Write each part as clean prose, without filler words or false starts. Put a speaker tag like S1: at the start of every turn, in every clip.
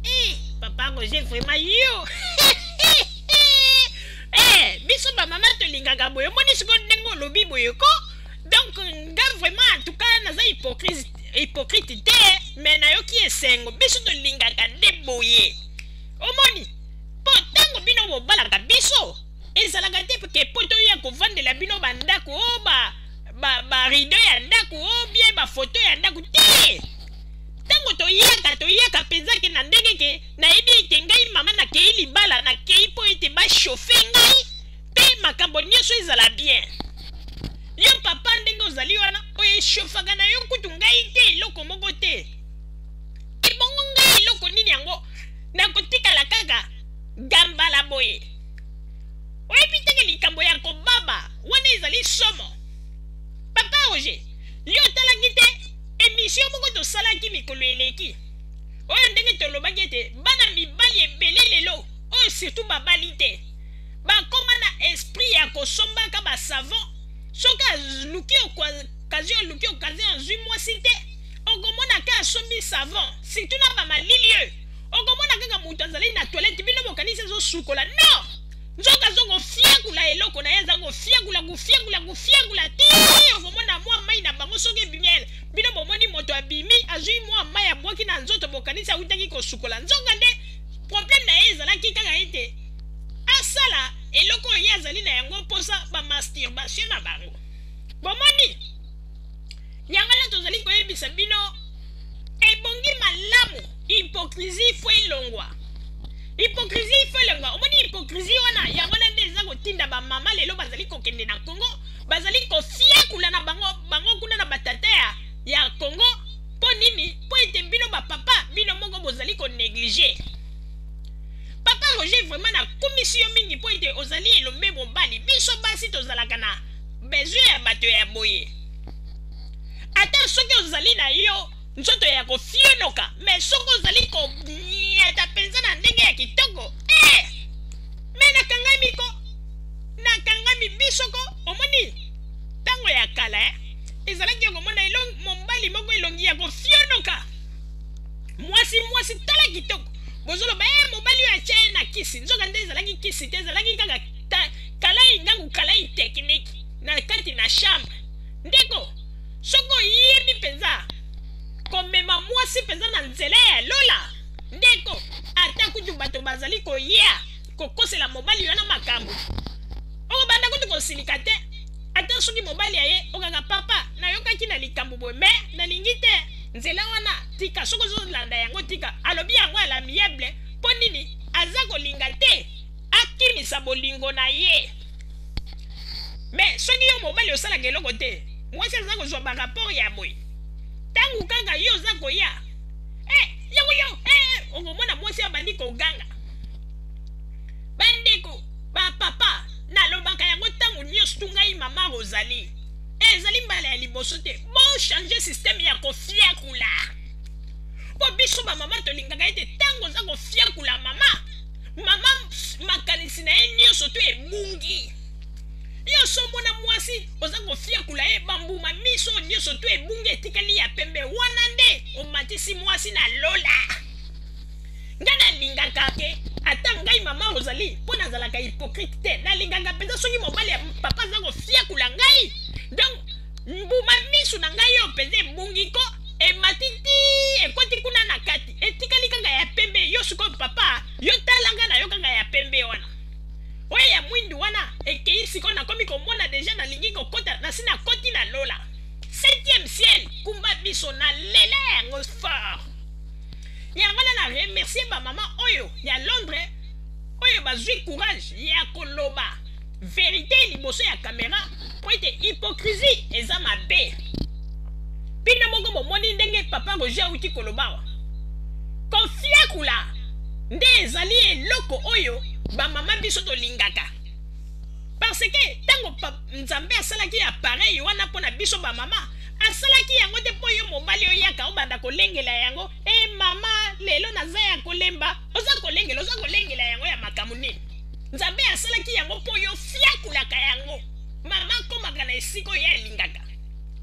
S1: Eh, papa Roger vraiment yo. Eh, biso ba mama to lingaka boyo moni siko ndengo lobi boyo ko. Donc nga vraiment en tout cas naza hypocrite te, mais na yo ki esengo biso to lingaka de boye. Omoni, po tango bino bo balaka biso. Ezalaka te ke poto ya kovandela bino bandako o ba rideau ya ndako o bien ba photo ya ndako te. Tango toyaka penza ke na ndenge ke na yebi ke ngai mama na kei libala na kei po ete ba chauffer ngai pe makambo nyonso ezala bien. Yo papa ndenge ozali wana oye chauffaka na yo kutu ngai te eloko moko te. Ebongo ngai eloko nini yango nakotikala kaka gambala boye. Oyebi teke likambo ya kobaba wana ezali somo. Papa Roger, yo talaki te émission moko tosalaki mikolo eleki. Oyo ndenge tolobaki ete bana mibali ebele lelo oyo surtout babali te bakoma na esprit ya kosombaka basavon soki aluki okazi azwi mwasi te okomona ke asombi savon surtout na bamalili oyo okomona kaka moto azali na toilette bino bokanisi ezosukola non nzoka azokofiakula eloko na ye aza kofiakula te okomona mwa mai na bango soki ebimiele bino bomoni moto abimi azwi mwa mai abwaki na nzoto bokanisi awutaki kosukola nzoka nde problème na ye ezalaki kaka ete asala eloko oyo ye azali na yango mposa bamasturbation na bango bomoni yango na tozali koyebisa bino ebongi malamu hypocrisie fo elongwa. Hypocrisie ifelenga omoni hypocrisie wana yango na nde eza kotinda bamama lelo bazali kokende na Congo bazali kofiakula na bango kuna na batata ya Congo po nini po ete bino bapapa bino moko bozali konéglige. Papa Roger vraiment na commission mingi po ete ozali elombe mobali biso basi tozalaka na besoin ya bato ya boye ata soki ozali na yo nzoto ya kofionoka mais soki ozali konyata penza na ndenge ya kitoko me nakangami biso ko omoni ntango ya kala ezalaki komona mobali moko elongi ya kofionoka mwasi tala kitoko bozoloba mobali oyo atia ye na kisi nzoka nde ezalaki kisi te ezalaki kaka kalai ngangu kalai tekniki na kati na chambre ndeko soko yebi penza komema mwasi penza na nzela ya lola ndeko ata kutu bato bazali koyea kokosela mobali wana makambo okobanda kutu kosilika te ata soki mobali aye okanga papa nayokaki na likambo boye me nalingi te nzela wana tika soko ozolanda yango tika alobi yango ala amiable mpo nini aza kolinga te akimisa bolingo na ye me soki yo mobali osalaka eloko te mwasi aza kozwa barapport ya boye ntango kaka yo oza koya yango okomona mwasi abandi koganga bandeko bapapa nalobaka yango ntango nyonso tu ngai mama ozali ezali mbala ya liboso te bochange systeme ya kofiakula po biso bamama tolingaka ete ntango oza kofiakula mama makanisi na ye nyonso to ebungi yo somona mwasi oza kofiakula ye bambuma miso nyonso to ebungi etikali ya pembe wana nde omatisi mwasi na lola ngai nalingaka ke ata ngai mama ozali mpo nazalaka hypocrite te nalingaka mpenza soki mobali ya papa aza kofiakula ngai donc mbuma miso na ngai yo mpenza ebungi ko ematiti ekoti kuna na kati etikali kaka ya pembe yo sikoyo papa yo talanga na yo kaka ya pembe wana oyo ya mwindu wana ekei sikoyo nakomi komona deja nalingi kokota nasi nakoti na lola 7e ciel kumba biso na lela yango fort yango na remercie bamama oyo ya Londres oyo bazwi courage ya koloba vérité liboso ya caméra po ete hypocrisie eza mabe bino moko bomoni ndenge papa Roger auti kolobawa kofiakula nde ezali eloko oyo bamama biso tolingaka parce que ntango nzambe asalaki appareil wana mpona biso bamama asalaki yango te mpo yo mobali oyaka obanda kolengela yango mama lelo naza ya kolemba oza kolengela yango ya makambo nini nzambe asalaki yango mpo yo fiakulaka yango mama akomaka na esika oyo alingaka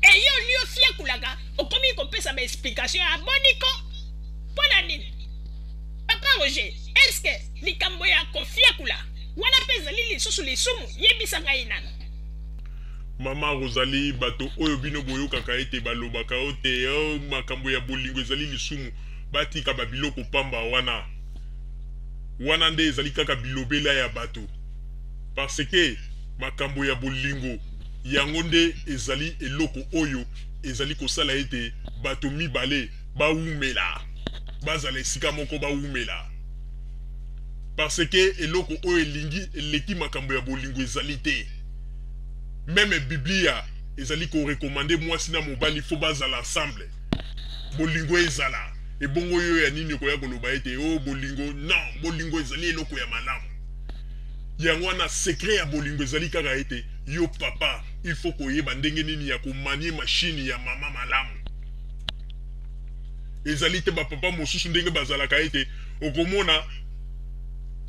S1: yo lio fiakulaka okomi kopesa baexplication ya boniko mpo na nini Roger, est-ce que likambo ya kofia kula wana peza lili susu lisumu yebisa ngai nana?
S2: Mama Rosalie bato oyo bino boyoka ka ete balobaka ote makambo ya bolingo ezali lisumu batika babiloko pamba wana nde ezali kaka bilobela ya bato parce que makambo ya bolingo yango nde ezali eloko oyo ezali kosala ete bato mibale baumela bazala esika moko baumela parce que eloko oyo elingi eleki makambo ya bolingo ezali te. Même Biblia ezali ko recommander mwasi na mobali fo bazala ensemble bolingo ezala e bongo yo ya nini ko ya koloba ete oh bolingo non bolingo ezali eloko ya malamu yango wana secret ya bolingo ezali kaka ete yo papa il faut ko yeba ndenge nini ya ko manier machine ya mama malamu ezali te ba papa mosusu ndenge bazala ka ete okomona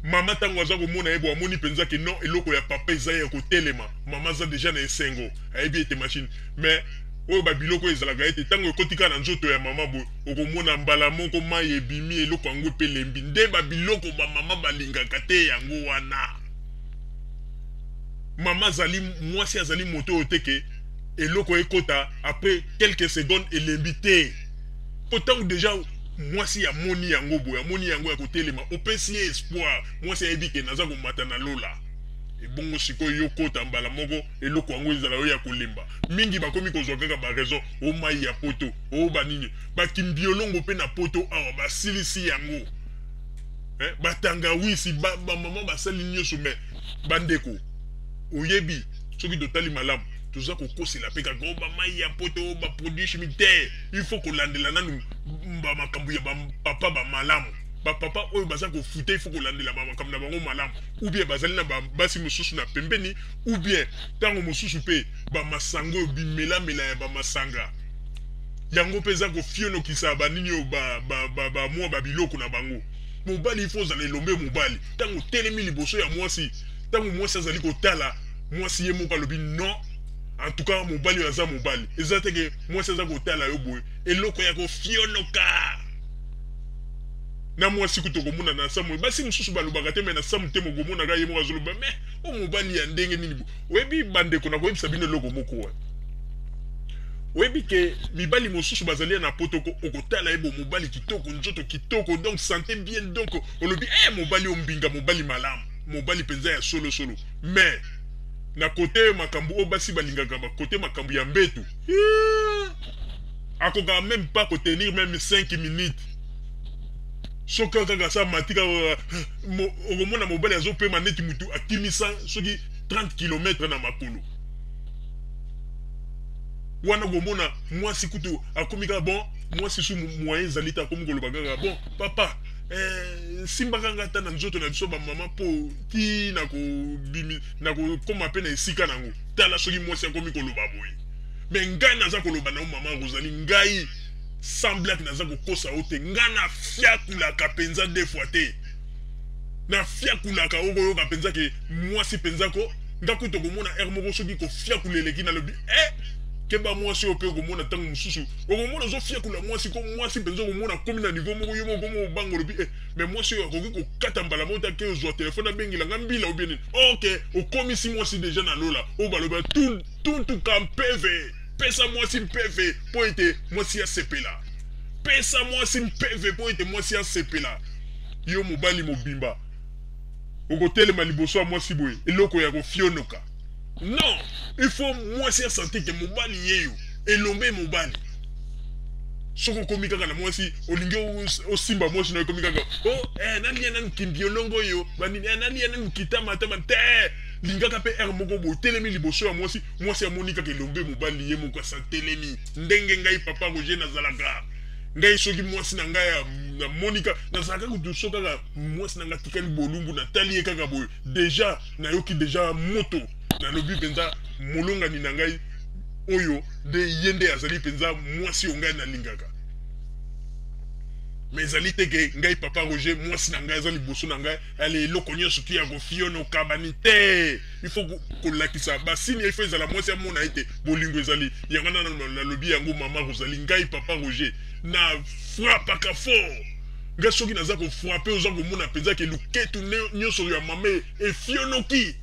S2: mama tango aza komona yebo amoni penza ke non eloko ya papa eza ya kotelema mama za deja na esengo ayebi ete machine mais oyo babiloko ezalaka ete tango ekotika na nzoto ya mama bo okomona mbala moko mai ebimi eloko yango epe lembi nde babiloko bamama balingaka te yango wana mama azali mwasi azali moto oyo teke eloko ekota après quelques secondes elembi te po tango deja mwasi ya moni yango boye amoni yango ya kotelema opesi espoir mwasi ayebi ke naza komata na lola ebongo sikoyo yo kota mbala moko eloko yango ezala oyo ya kolemba mingi bakomi kozwa kaka baraison o mai ya poto o banini bakimbiolongo mpe na poto awa basilisi yango batangawisi bamama basali nyonso me bandeko oyebi soki totali malamu toza kokosela mpe kaka o bamai ya poto baproduit chimique te il faut kolandela nanu bamakambo ya bapapa bamalamu bapapa oyo baza kofute il faut kolandela bamakambo na bango malamu ou bien bazali na basi mosusu na pembeni ou bien ntango mosusu mpe bamasanga oyo bimelamela ya bamasanga yango mpe eza kofionokisa banini oyo bamwa babiloko na bango mobali il faut ozala elombe mobali ntango telemi liboso ya mwasi ntango mwasi azali kotala mwasi ye moko alobi non en tout cas mobali oyo aza mobali eza teke mwasi aza kotala yo boye eloko ya kofionoka na mwasi kuto komona na samu basi mosusu balobaka te me na samu te mokomonaka ye moko azoloba me o mobali ya ndenge nini bo oyebi bandeko na koyebisa bino eloko moko wa oyebi ke mibali mosusu bazali na poto okotala ye bo mobali kitoko nzoto kitoko donc santé bien donc olobi mobali ombinga mobali malamu mobali penza ya solo solo mais na kote makambo o basi balingaka ba kote makambo ya mbetu akoka même pas tenir même 5 minutes soka kaka sa matika okomona mobali azopema neti mutu akimisa soki 30 km na makolo wana komona mwasi kutu akomika bon mwasi su moyen ezali te akomi koloba kaka bon papa simbaka nga ata na nzoto na biso bamama mpo ti na kokoma mpe na esika nango tala soki mwasi akomi koloba boye me ngai naza koloba na mama Rosalie ngai semblaki naza kokosa o te ngai nafiakulaka mpenza de fois te nafiakulaka okoyoka mpenza ke mwasi mpenzako nga kuta komona ere moko soki kofiakula eleki nalobi keba mwasi oyo mpe okomona ntango mosusu okomona ozofiakula mwasi ko mwasi mpenza okomona komi na niveau moko yo moko mobanga olobi me mwasi oyo akoki kokata mbala moko take ozwa telefone abengelanga mbila obi nini ok okomisi mwasi deja na lola oyo baloba tuntuka mpeve pesa mwasi mpeve mpo ete mwasi asepela pesa mwasi mpeve mpo ete mwasi asepela yo mobali mobimba okotelema liboso ya mwasi boye eloko ya kofionoka non il faut mwasi asante ke mobali yeyo elombe mobali soko komi kaka na mwasi olingi osimba mwasi na ekomi kaka nani ya nani kimbiolongo oyo banini nani ya nani kitamatama te lingaka mpe ere moko boye telemi liboso ya mwasi mwasi amoni kaka elombe mobali ye moko asatelemi ndenge ngai papa Roger nazalaka ngai soki mwasi na ngai na monika nazalaka kutu so kaka mwasi na ngai tikali bolumbu natali ye kaka boye deja nayoki deja moto nalobi penza molongani na ngai oyo de yende azali penza mwasi o ngai nalingaka mais ezali teke ngai papa Roger mwasi na ngai azali liboso na ngai ale eloko nyonso ki ya kofionoka bani te il faut kolakisa basini il faut ezala mwasi amona ete bolingo ezali yango nalobi yango mama Rosalie ngai papa Roger na frappaka fort nga soki naza kofrappe oza komona mpenza ke luketu nyonso ya mama efionoki.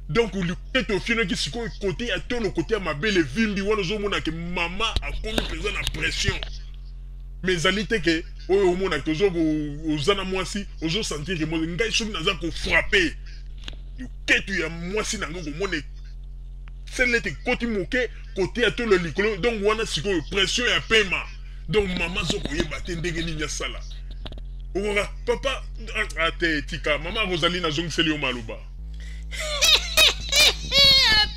S2: Donc luketu efionoki sikoyo kote ya tolo kote ya mabele vimbi wana ozomona ke mama akomi mpenza na pression. Mais ezali te ke oyo omona ke oza na mwasi ozosentir ke ngai soki naza kofrappe luketu ya mwasi nango komona selete koti moke kote ya tolo likolo. Donc wana sikoyo pression ya pema. Donc maman zokoyeba te ndenge nini asala. Okoka papa ate tika mama Rosalie nazongiseli yo maloba.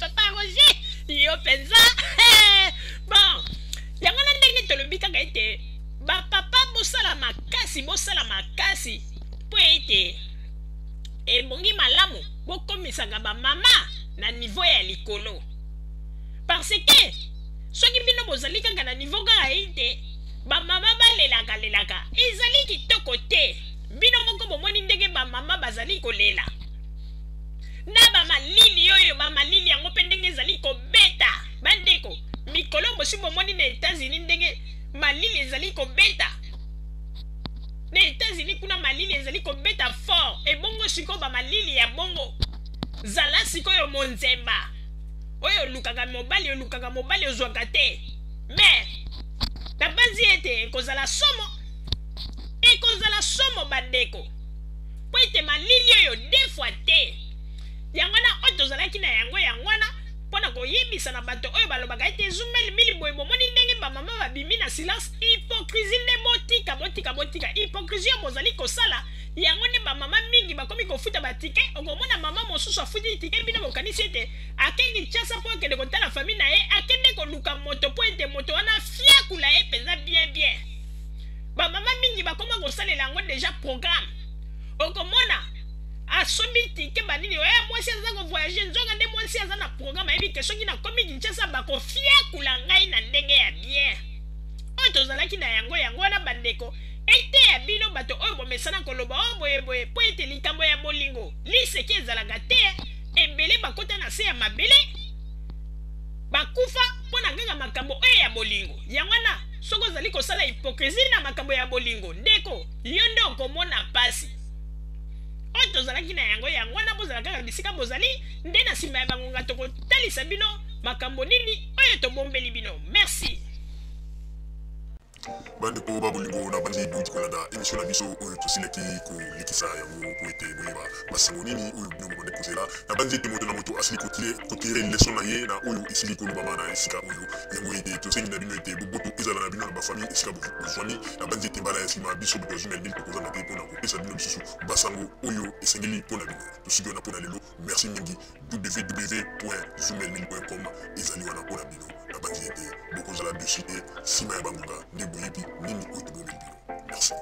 S1: Papa Roger yo penza. Bon yango na ndenge tolobi kaka ete bapapa bosala makasi po ete ebongi malamu bokomisaka bamama na niveau ya likolo. Parce que soki bino bozali kaka na niveau kaka ete bamama balelaka ezali kitoko te. Bino moko bomoni ndenge bamama bazali kolela na bamalili oyo bamalili yango mpe ndenge ezali kobeta. Bandeko mikolo bosi bomoni na États-Unis ndenge malili ezali kobeta. Na États-Unis kuna malili ezali kobeta fort. Ebongo sikoyo bamalili ya bongo zala sikoyo monzemba oyo olukaka mobali ozwaka te. Mais nabanzi ete ekozala somo bandeko po ete malili oyo deux fois te. Yango na oyo tozalaki na yango wana mpona koyebisa na bato oyo balobaka ete ezumeli mili boye bomoni ndenge bamama babimi na silence. Hypocrisie nde botika hypocrisie oyo bozali kosala yango nde bamama mingi bakomi kofuta batike. Okomona mama mosusu afuti tike bino bokanisi ete akengi Kinshasa mpo akende kotala famille na ye akende koluka moto mpo ete moto wana fiakula ye mpenza bien. Bamama mingi bakoma kosalela yango deja programme. Okomona asombi tike banini oya mwasi aza kovoyage nzonga nde mwasi aza na programme ayebi ke soki nakomi Kinshasa bakofiakula ngai na ndenge ya bien. Oyo tozalaki na yango wana bandeko ete ya bino bato oyo bomesana koloba oyo boye po ete likambo ya bolingo liseki ezalaka te. Ebele bakota na se ya mabele bakufa mpona kaka makambo oyo ya bolingo. Yango wana soko ozali kosala hypocrisie na makambo ya bolingo ndeko yo nde okomona pasi. Oyo tozalaki na yango wana bozala kaka bisika bozali nde na nsima ya bangonga tokotalisa bino makambo nini oyo tobombeli bino. Merci.
S3: Bandeko babolingo na bandi duti kolanda émission na biso oyo tosileki kolikisa yango po ete boyeba masango nini oyo bino bokonde kozela na bandi ete moto na moto asili kotire leson na ye na oyo esili kolobama na esika oyo yango ete tosengi na bino ete boboto ezala na bino na bafamille esika bozwani na bandi ete mbala ya nsima biso boto azumeli nini tokozanga te mpona kopesa bino lisusu basango oyo esengeli mpona bino tosiki wana mpona lelo. Merci mingi. www.zumelmil.com ezali wana mpona bino na bandi ete bokozala dessus te nsima ya bangonga nde boyebi nini oyo tobomeli bino. Merci.